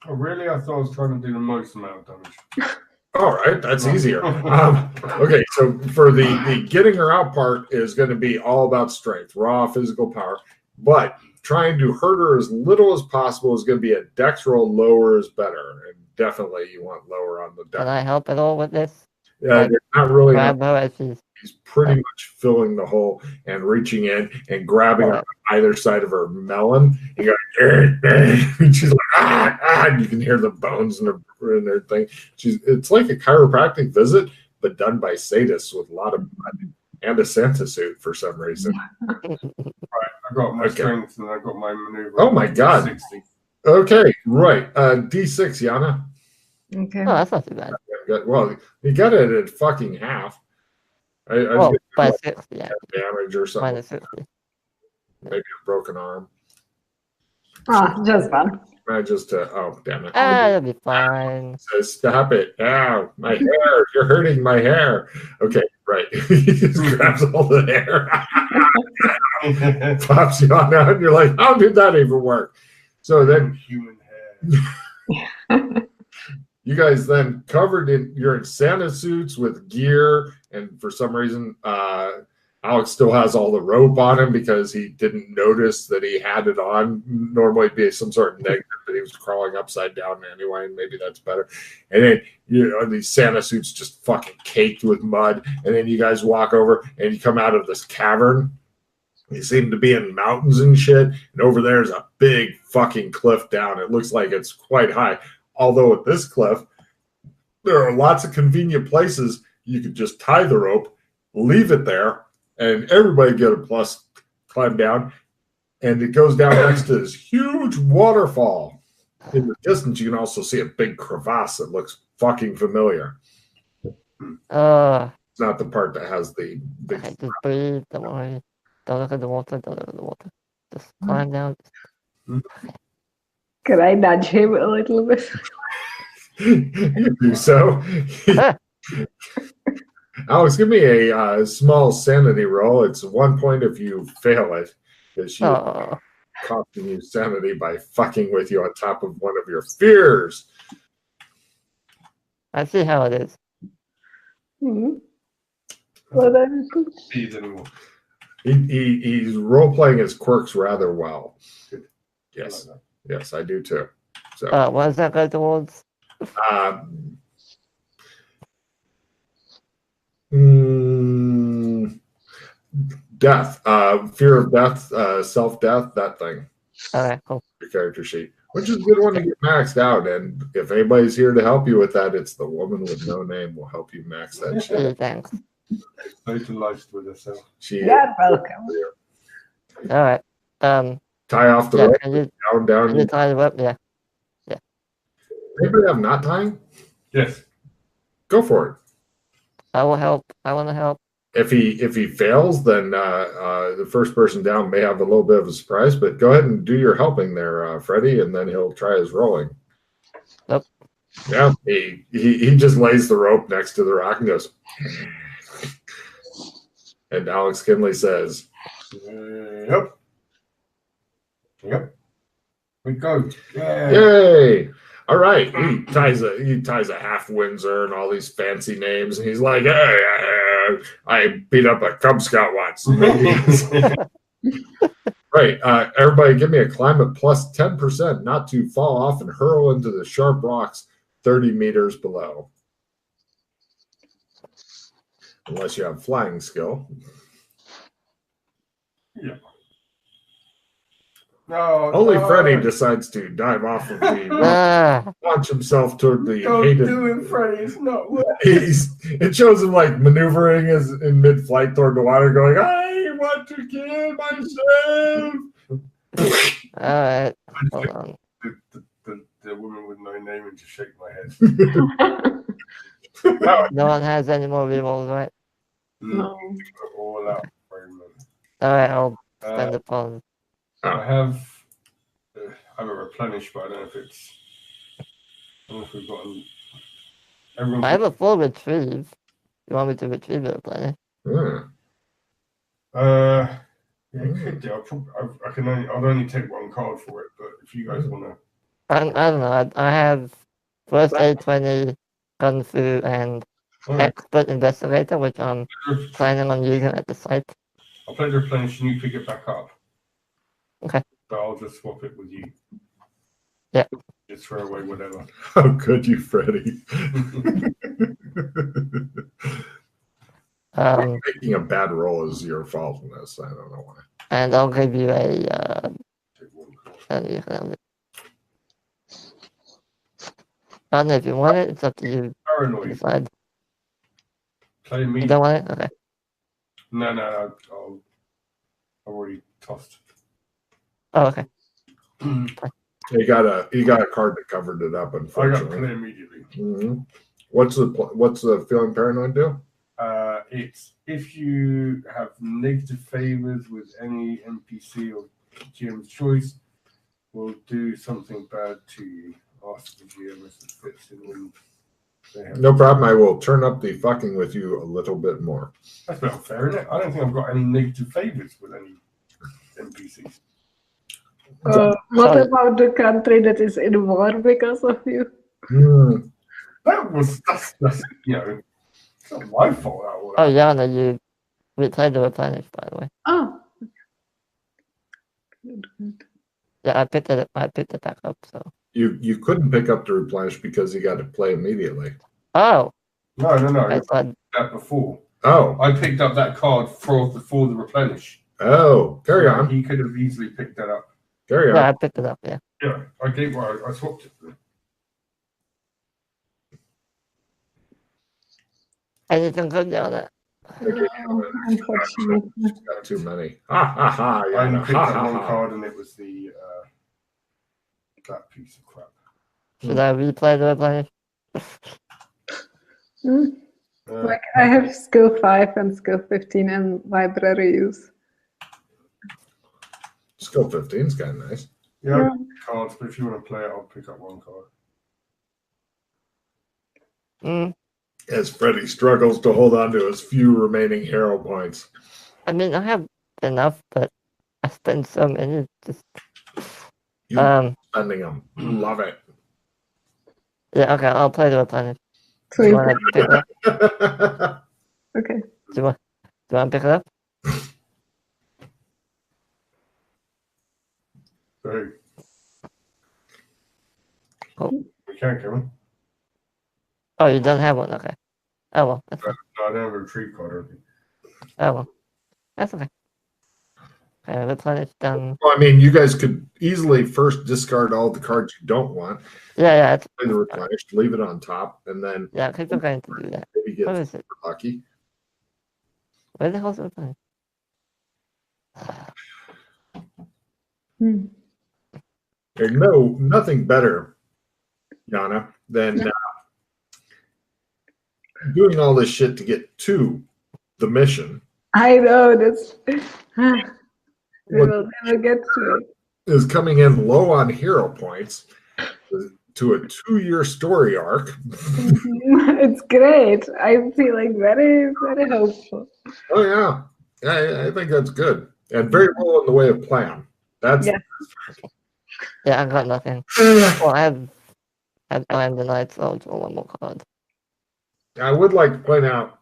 Oh, really? I thought I was trying to do the most amount of damage. All right, that's easier. Okay, so for the getting her out part is going to be all about strength, raw physical power. But trying to hurt her as little as possible is going to be a dex roll. Lower is better. And definitely you want lower on the Can deck. I help at all with this? You're not really. Grab her as she's. He's pretty much filling the hole and reaching in and grabbing her on either side of her melon. And and she's like, and you can hear the bones in her thing. It's like a chiropractic visit, but done by sadists with a lot of blood and a Santa suit for some reason. Right, I got my strength and I got my maneuver. Oh my God. 60. Okay, right. D6, Yana. Okay. Oh, that's not too bad. Well, you got it at fucking half. Oh, by 60, yeah. Damage or something. Minus 60. Maybe a broken arm. Just one. I just, oh, damn it. It'll be fine. Says, stop it. Ow, my hair. You're hurting my hair. Okay, right. He just grabs all the hair, pops you on out, and you're like, how did that even work? So then, human hair. you guys then you're in Santa suits with gear, and for some reason, Alex still has all the rope on him because he didn't notice that he had it on. Normally it'd be some sort of negative, but he was crawling upside down anyway, and maybe that's better. And then, these Santa suits just fucking caked with mud, and then you guys walk over, and you come out of this cavern. You seem to be in mountains and shit, and over there's a big fucking cliff down. It looks like it's quite high. Although at this cliff, there are lots of convenient places you could just tie the rope, leave it there, and everybody get a plus, climb down, and it goes down next to this huge waterfall. In the distance, you can also see a big crevasse that looks fucking familiar. It's not the part that has the big... Just breathe, don't worry. Don't look at the water, don't look at the water. Just climb down. Can I nudge him a little bit? You do so. Alex, give me a small sanity roll. It's 1 point if you fail it, because she costing you sanity by fucking with you on top of one of your fears. I see how it is. Mm-hmm. Well, then, he's role playing his quirks rather well. Yes, yes, I do too. So, what does that go towards? Death, fear of death, self-death, that thing. Okay, cool. Your character sheet, which is a good one to get maxed out. And if anybody's here to help you with that, it's the woman with no name will help you max that shit. Thanks. Totalized with herself. You're welcome. All right. Tie off the rope. Down. Can you tie the rope? Yeah. Anybody have knot tying? Yes. Go for it. I will help. I want to help. If he fails, then the first person down may have a little bit of a surprise. But go ahead and do your helping there, Freddie, and then he'll try his rolling. Nope. Yeah, he just lays the rope next to the rock and goes. And Alex Kinley says, "Yep. We go. Yeah. Yay! All right." He ties a half Windsor and all these fancy names, and he's like, "Hey, I beat up a Cub Scout once." Right. Everybody, give me a climate plus 10%, not to fall off and hurl into the sharp rocks 30 meters below. Unless you have flying skill. Yeah. No, Only Freddie decides to dive off of the launch himself toward the hated. Do it, Freddie. It's not worth it shows him like maneuvering as in mid-flight toward the water, going, "I want to kill myself." All right. Hold on. The woman with no name and just shake my head. No one has any more rerolls, right? No. All out. All right, I'll spend it on. I have a replenish, but I don't know if it's. I don't know if we've gotten. I have a full retrieve. You want me to retrieve it, replenish? Yeah, you could do. I'll only take one card for it, but if you guys want to. I don't know. I have first aid 20, Kung Fu, and expert investigator, which I'm planning on using at the site. I'll play the replenish and you pick it back up. Okay. But I'll just swap it with you. Yeah. Just just throw away whatever. How could you, Freddy? Making a bad roll is your fault in this. I don't know why. And I'll give you a Take one card. I don't know if you want it. It's up to you. Paranoid. Decide. Play You me. don't want it? Okay. No. I've already tossed. Oh, okay. You got a card that covered it up. I got Unfortunately. play immediately. Mm-hmm. What's the feeling paranoid do? It's if you have negative favors with any NPC or GM's choice, will do something bad to you. Ask the GM if it fits in when they have. No problem. I will turn up the fucking with you a little bit more. That's not fair, isn't it? I don't think I've got any negative favors with any NPCs. What about the country that is in war because of you? That's you know, it's not my fault. Oh, Yana, you replayed the replenish, by the way. Oh. Yeah, I picked it back up. So You couldn't pick up the replenish because you got to play immediately. oh No. I I thought that before. Oh, I picked up that card for the replenish. oh, carry on, He could have easily picked that up. carry on. yeah, I picked it up. Yeah. Yeah, I swapped it. Anything good down there? Unfortunately. Got too many. Ha ha ha! I only Yeah, picked ha, up ha, one ha. card, and it was the that piece of crap. Should I replay the replenish? Like I have skill 5 and skill 15 and library use. Skill 15 is kind of nice. Yeah, cards. But if you want to play it, I'll pick up one card. As Freddy struggles to hold on to his few remaining hero points. I mean, I have enough, but I spent so many. Just Spending them. Love it. yeah. Okay, I'll play the replenish. So Do you you want to pick it up? okay. Do you want to pick it up? So, Cool. we can come. Oh, you don't have one. Okay. Oh well, that's fine. No, I don't have a retreat card. Or anything. Oh well, that's okay. Okay, replenish done. Well, I mean, you guys could easily first discard all the cards you don't want, Yeah, it's play the replenish, leave it on top, and then yeah. People are going to do that. maybe get What is it? super lucky. Where the hell's the replenish? There's nothing better, Yana, than doing all this shit to get to the mission. I know that's we will never get to it. Is coming in low on hero points to a 2-year story arc. It's great. I'm feeling very, very hopeful. Oh yeah, I think that's good and very well in the way of plan. That's Yeah. Yeah, I got nothing. Well, I am the Night Soldier. One more card. I would like to point out.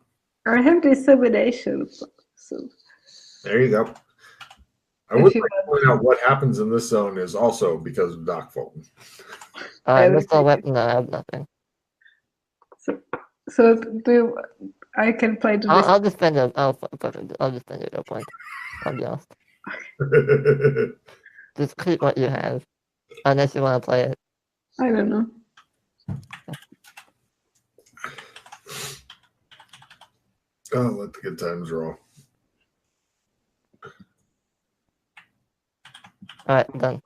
I have dissemination. So There you go. I would like to point out what happens in this zone is also because of Doc Fulton. Missile weapon. I have nothing. so I can play the I'll just spend it. I'll just spend it. Point. I'll be honest. Just keep what you have, unless you want to play it. I don't know. Oh, let the good times roll. All right, done.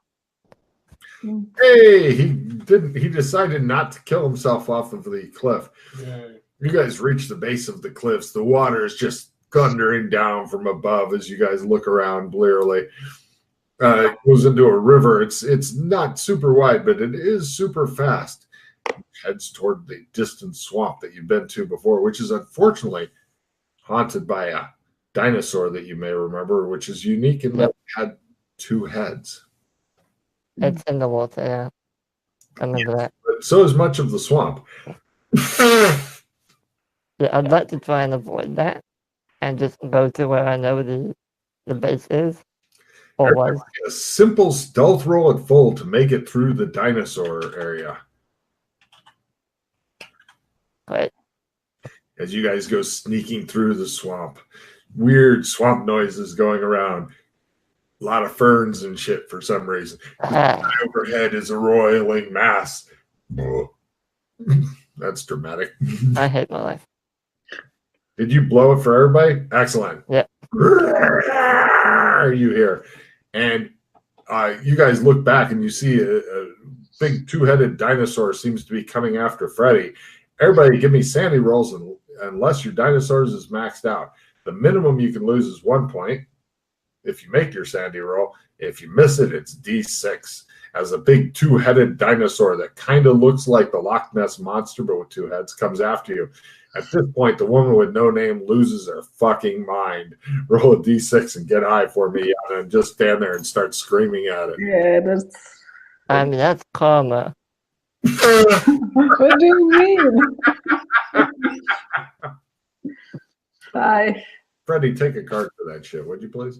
Hey, he decided not to kill himself off of the cliff. Yay. You guys reach the base of the cliffs. The water is just thundering down from above as you guys look around blearily. It goes into a river. It's not super wide, but it is super fast. It heads toward the distant swamp that you've been to before, which is unfortunately haunted by a dinosaur that you may remember, which is unique in that it had 2 heads. It's in the water. Yeah, I remember that. But so is much of the swamp. Yeah, I'd like to try and avoid that, and just go to where I know the base is. Or was. A simple stealth roll at full to make it through the dinosaur area. Great. As you guys go sneaking through the swamp. Weird swamp noises going around. A lot of ferns and shit for some reason. Overhead is a roiling mass. That's dramatic. I hate my life. Did you blow it for everybody? Excellent. Yeah. You hear. And you guys look back and you see a big two-headed dinosaur seems to be coming after Freddy. Everybody give me sandy rolls unless your dinosaurs is maxed out. The minimum you can lose is 1 point if you make your sandy roll. If you miss it, it's D6. As a big two-headed dinosaur that kind of looks like the Loch Ness Monster but with two heads comes after you. At this point, the woman with no name loses her fucking mind. Roll a D6 and get high for me, and just stand there and start screaming at it. Yeah, that's karma. what do you mean? 5. Freddie, take a card for that shit, would you please?